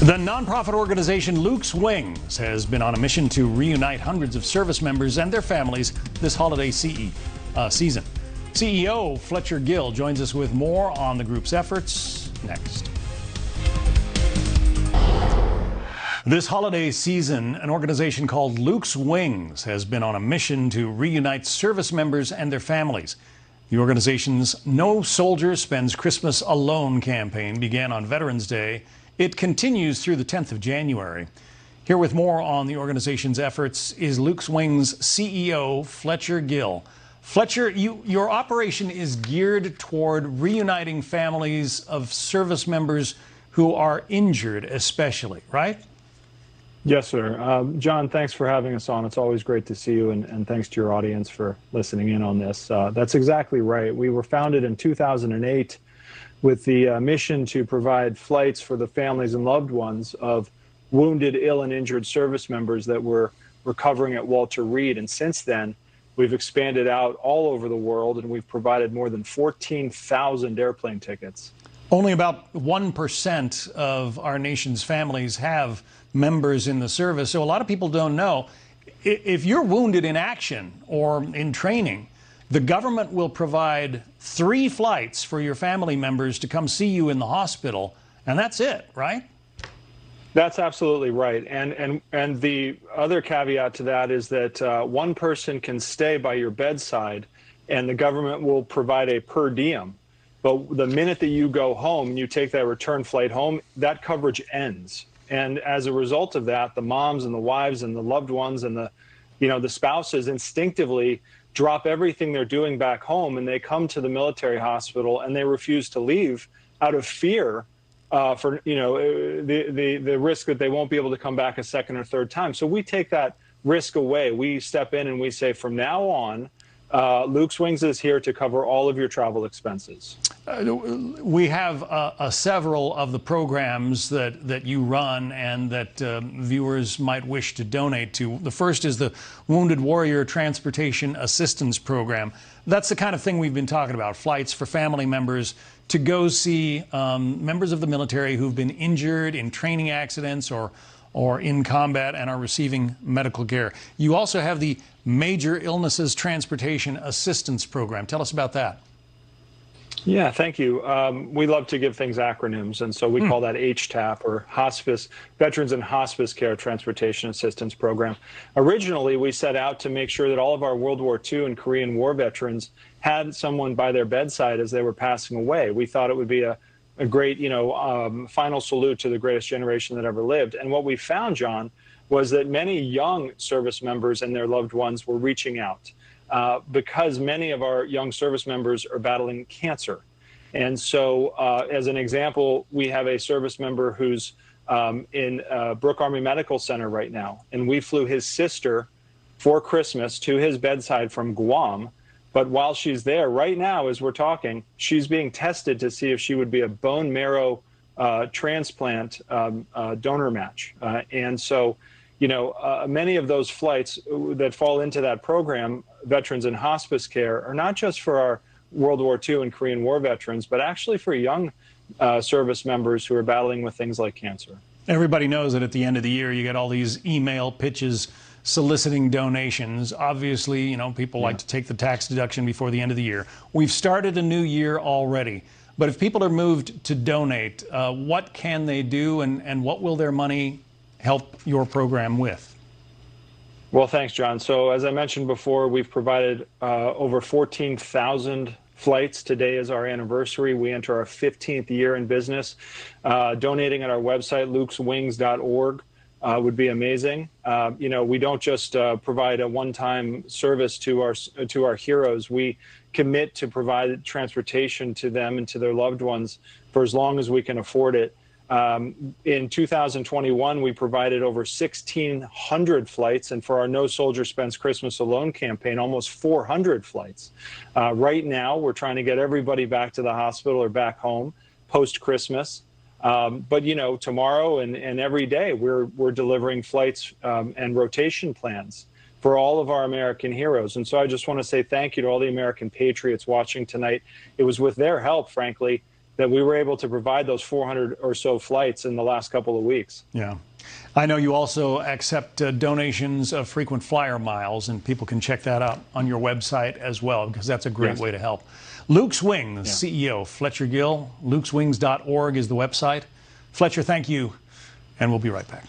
The nonprofit organization Luke's Wings has been on a mission to reunite hundreds of service members and their families this holiday season. CEO Fletcher Gill joins us with more on the group's efforts next. This holiday season, an organization called Luke's Wings has been on a mission to reunite service members and their families. The organization's No Soldier Spends Christmas Alone campaign began on Veterans Day. It continues through the 10th of January. Here with more on the organization's efforts is Luke's Wings CEO Fletcher Gill. Fletcher, your operation is geared toward reuniting families of service members who are injured especially, right? Yes, sir. John, thanks for having us on. It's always great to see you, and thanks to your audience for listening in on this. That's exactly right. We were founded in 2008 with the mission to provide flights for the families and loved ones of wounded, ill, and injured service members that were recovering at Walter Reed. And since then, we've expanded out all over the world, and we've provided more than 14,000 airplane tickets. Only about 1% of our nation's families have members in the service, so a lot of people don't know. If you're wounded in action or in training, the government will provide 3 flights for your family members to come see you in the hospital, and that's it, right? That's absolutely right. And the other caveat to that is that one person can stay by your bedside, and the government will provide a per diem. But the minute that you go home and you take that return flight home, that coverage ends. And as a result of that, the moms and the wives and the loved ones and the spouses instinctively drop everything they're doing back home, and they come to the military hospital and they refuse to leave out of fear for the risk that they won't be able to come back a second or third time. So we take that risk away. We step in and we say, from now on, Luke's Wings is here to cover all of your travel expenses. We have several of the programs that you run and that viewers might wish to donate to. The first is the Wounded Warrior Transportation Assistance Program. That's the kind of thing we've been talking about, flights for family members to go see members of the military who've been injured in training accidents or in combat and are receiving medical care. You also have the Major Illnesses Transportation Assistance Program. Tell us about that. Yeah, thank you. We love to give things acronyms, and so we call that HTAP, or Hospice, Veterans and Hospice Care Transportation Assistance Program. Originally, we set out to make sure that all of our World War II and Korean War veterans had someone by their bedside as they were passing away. We thought it would be a great, final salute to the greatest generation that ever lived. And what we found, John, was that many young service members and their loved ones were reaching out. Because many of our young service members are battling cancer. And so, as an example, we have a service member who's in Brooke Army Medical Center right now. And we flew his sister for Christmas to his bedside from Guam. But while she's there right now, as we're talking, she's being tested to see if she would be a bone marrow transplant donor match. And so, many of those flights that fall into that program, Veterans in Hospice Care, are not just for our World War II and Korean War veterans, but actually for young service members who are battling with things like cancer. Everybody knows that at the end of the year, you get all these email pitches soliciting donations. Obviously, people like to take the tax deduction before the end of the year. We've started a new year already. But if people are moved to donate, what can they do, and what will their money help your program with? Well, thanks, John. So as I mentioned before, we've provided over 14,000 flights. Today is our anniversary. We enter our 15th year in business. Donating at our website, lukeswings.org, would be amazing. We don't just provide a one-time service to our heroes. We commit to provide transportation to them and to their loved ones for as long as we can afford it. In 2021, we provided over 1,600 flights, and for our No Soldier Spends Christmas Alone campaign, almost 400 flights. Right now, we're trying to get everybody back to the hospital or back home post-Christmas. But tomorrow and every day, we're delivering flights and rotation plans for all of our American heroes. And so I just want to say thank you to all the American patriots watching tonight. It was with their help, frankly, that we were able to provide those 400 or so flights in the last couple of weeks. Yeah. I know you also accept donations of frequent flyer miles, and people can check that out on your website as well, because that's a great way to help. Luke's Wings CEO, Fletcher Gill, lukeswings.org is the website. Fletcher, thank you, and we'll be right back.